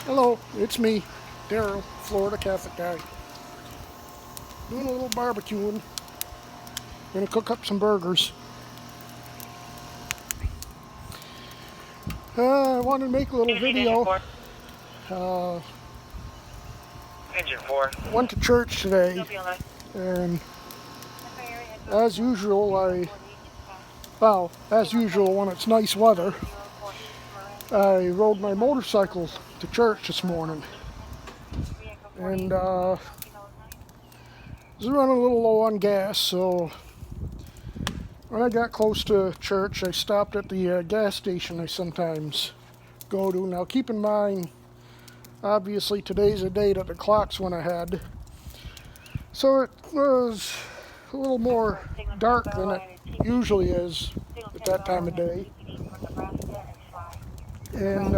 Hello, it's me, Daryl, Florida Catholic guy. Doing a little barbecuing. Gonna cook up some burgers. I wanted to make a little Engine video. 4. Uh, Engine 4. Went to church today, and as usual, as usual when it's nice weather, I rode my motorcycle to church this morning, and was running a little low on gas, so when I got close to church, I stopped at the gas station I sometimes go to. Now, keep in mind, obviously today's a day that the clocks went ahead, so it was a little more dark than it usually is at that time of day. And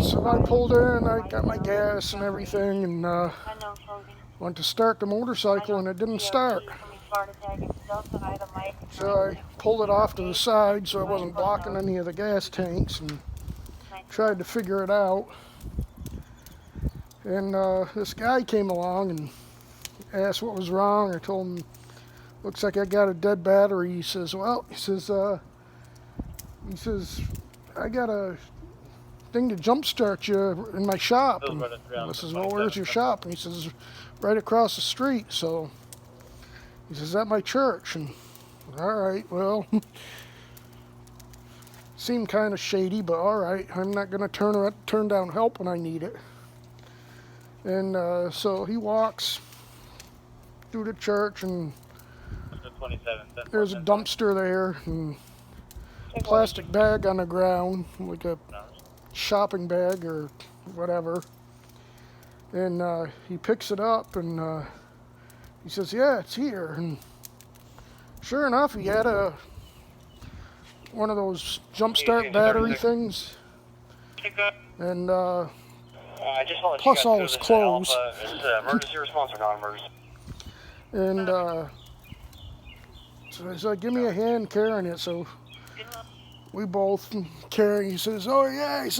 so I pulled in, I got my gas and everything, and went to start the motorcycle, and it didn't start. So I pulled it off to the side so I wasn't blocking any of the gas tanks, and tried to figure it out. And this guy came along and asked what was wrong. I told him, looks like I got a dead battery. He says, I got a thing to jumpstart you in my shop. And I says, well, where's your shop? And he says, right across the street. So he says, at my church. And all right, well, seemed kind of shady, but all right, I'm not going to turn down help when I need it. And so he walks through the church, and there's a dumpster there, and a plastic bag on the ground, like a shopping bag or whatever. And he picks it up, and he says, yeah, it's here. And sure enough, he had one of those jumpstart battery things. And plus all his clothes. Is this emergency response or non-emergency? And so he's like, give me a hand carrying it. So we both carry. He says, oh yeah. He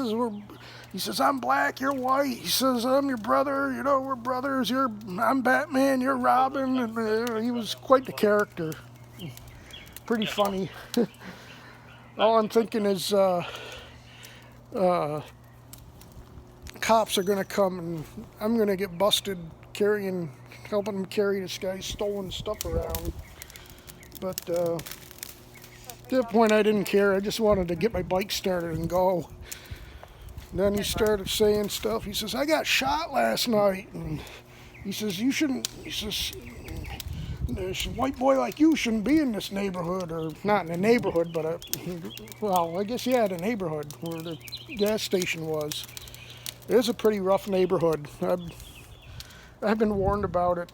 says, I'm black, you're white. He says, I'm your brother. You know, we're brothers. I'm Batman, you're Robin. And he was quite the character. Pretty funny. All I'm thinking is cops are going to come, and I'm going to get busted helping him carry this guy's stolen stuff around. But at that point, I didn't care. I just wanted to get my bike started and go. And then he started saying stuff. He says, I got shot last night. And he says, you shouldn't, he says, this white boy like you shouldn't be in this neighborhood, or not in the neighborhood, but well, I guess yeah, the neighborhood where the gas station was. It is a pretty rough neighborhood. I've been warned about it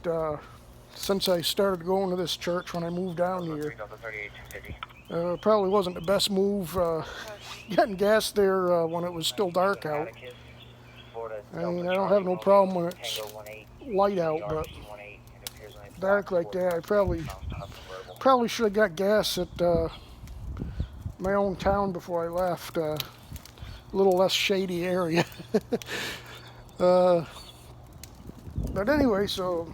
since I started going to this church when I moved down here. Probably wasn't the best move getting gas there when it was still dark out. I mean, I don't have no problem when it's light out, but dark like that, I probably should have got gas at my own town before I left. A little less shady area. But anyway, so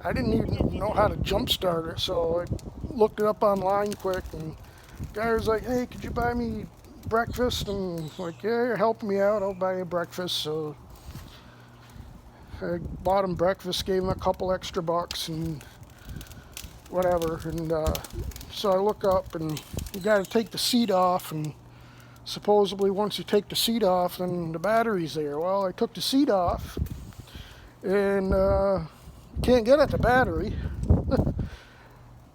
I didn't even know how to jumpstart it, so I looked it up online quick, and the guy was like, hey, could you buy me breakfast? And like, yeah, you're helping me out, I'll buy you breakfast. So I bought him breakfast, gave him a couple extra bucks and whatever. And so I look up, and you got to take the seat off, and supposedly once you take the seat off, then the battery's there. Well, I took the seat off, and can't get at the battery.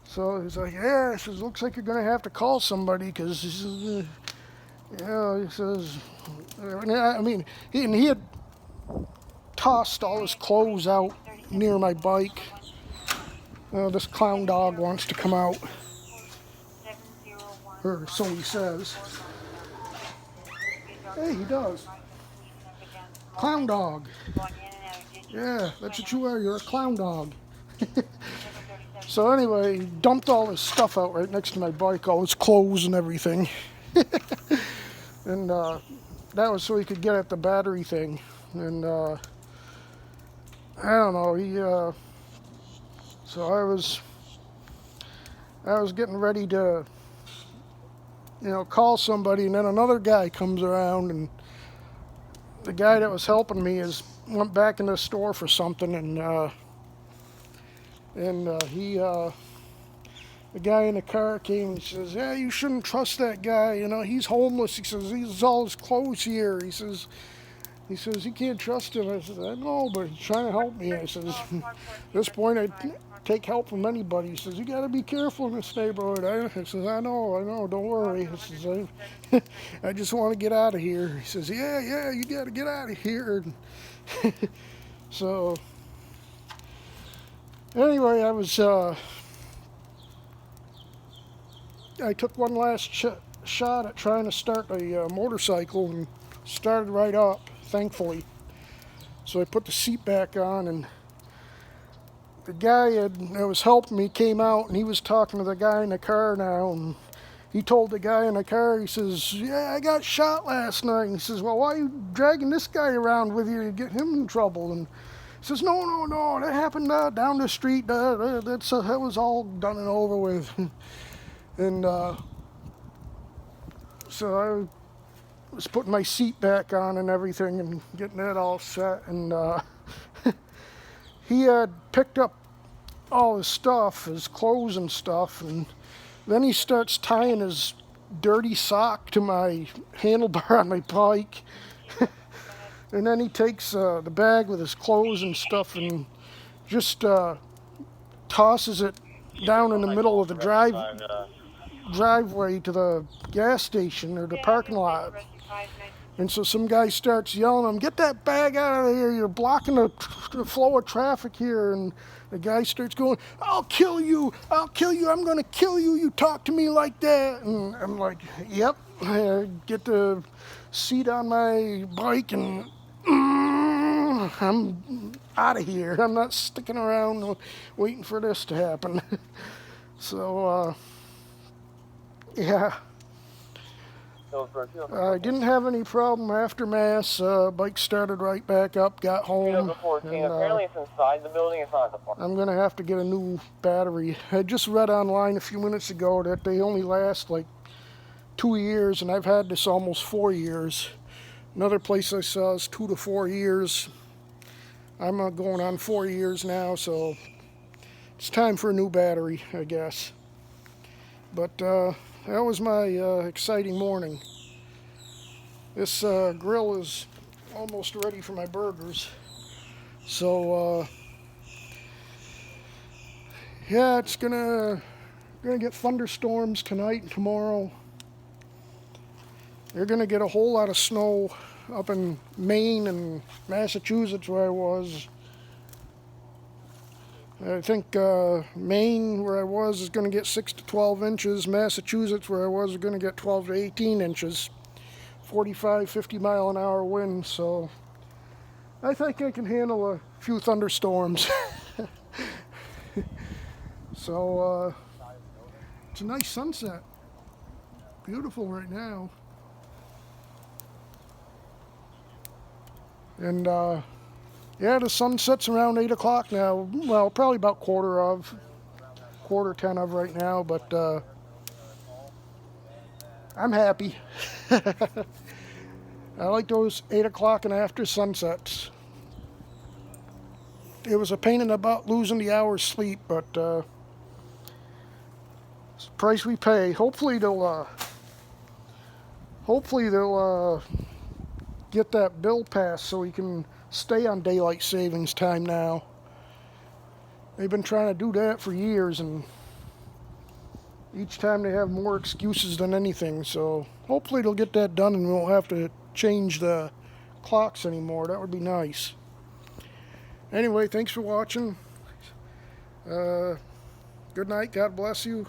So he's like, yeah, he says, looks like you're going to have to call somebody, because he says, he says, I mean, he had tossed all his clothes out near my bike. This clown dog wants to come out, or so he says. Hey, he does. Clown dog. Yeah, that's what you are. You're a clown dog. So anyway, he dumped all his stuff out right next to my bike, all his clothes and everything. and that was so he could get at the battery thing. And I don't know. So I was getting ready to, call somebody, and then another guy comes around, and the guy that was helping me went back in the store for something, and the guy in the car came and says, "Yeah, you shouldn't trust that guy. He's homeless." He says, "He's all his clothes here." He says, "You can't trust him." I said, "I know, but he's trying to help me." I says, "At this point, I'd take help from anybody." He says, "You got to be careful in this neighborhood." I says, I know, don't worry." I says, I just want to get out of here." He says, yeah, you got to get out of here." So, anyway, I took one last shot at trying to start a motorcycle, and started right up, thankfully. So I put the seat back on, and the guy that was helping me came out, and he was talking to the guy in the car now, and he told the guy in the car, he says, "Yeah, I got shot last night." And he says, "Well, why are you dragging this guy around with you to get him in trouble?" And he says, No, that happened down the street. That was all done and over with." And so I was putting my seat back on and everything and getting that all set. And he had picked up all his stuff, his clothes and stuff, and then he starts tying his dirty sock to my handlebar on my bike. And then he takes the bag with his clothes and stuff and just tosses it down in the middle of the driveway to the gas station or the parking lot. And so some guy starts yelling at him, "Get that bag out of here, you're blocking the flow of traffic here." And the guy starts going, I'll kill you, I'm gonna kill you, you talk to me like that." And I'm like, "Yep." I get the seat on my bike, and I'm out of here. I'm not sticking around waiting for this to happen. So, yeah. I didn't have any problem after Mass. Bike started right back up, got home. Apparently it's inside the building, it's not at the park. I'm going to have to get a new battery. I just read online a few minutes ago that they only last like 2 years, and I've had this almost 4 years. Another place I saw is 2 to 4 years. I'm going on 4 years now, so it's time for a new battery, I guess. But that was my exciting morning. This grill is almost ready for my burgers. So yeah, it's gonna get thunderstorms tonight and tomorrow. You're gonna get a whole lot of snow up in Maine and Massachusetts where I was. I think Maine, where I was, is going to get 6 to 12 inches. Massachusetts, where I was, is going to get 12 to 18 inches. 45, 50 mile an hour wind. So I think I can handle a few thunderstorms. So it's a nice sunset. Beautiful right now. And yeah, the sun sets around 8 o'clock now. Well, probably about quarter 10 of right now, but I'm happy. I like those 8 o'clock and after sunsets. It was a pain in the butt losing the hour's sleep, but it's the price we pay. Hopefully they'll get that bill passed so we can stay on daylight savings time now. They've been trying to do that for years, and each time they have more excuses than anything. So hopefully they'll get that done and we won't have to change the clocks anymore. That would be nice. Anyway, thanks for watching. Good night. God bless you.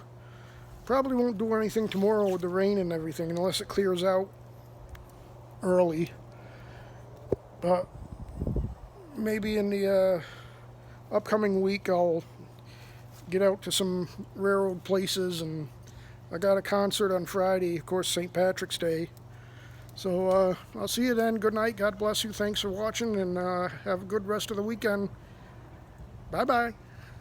Probably won't do anything tomorrow with the rain and everything unless it clears out early. But maybe in the upcoming week I'll get out to some railroad places, and I got a concert on Friday, of course, St. Patrick's Day. So I'll see you then. Good night. God bless you. Thanks for watching, and have a good rest of the weekend. Bye-bye.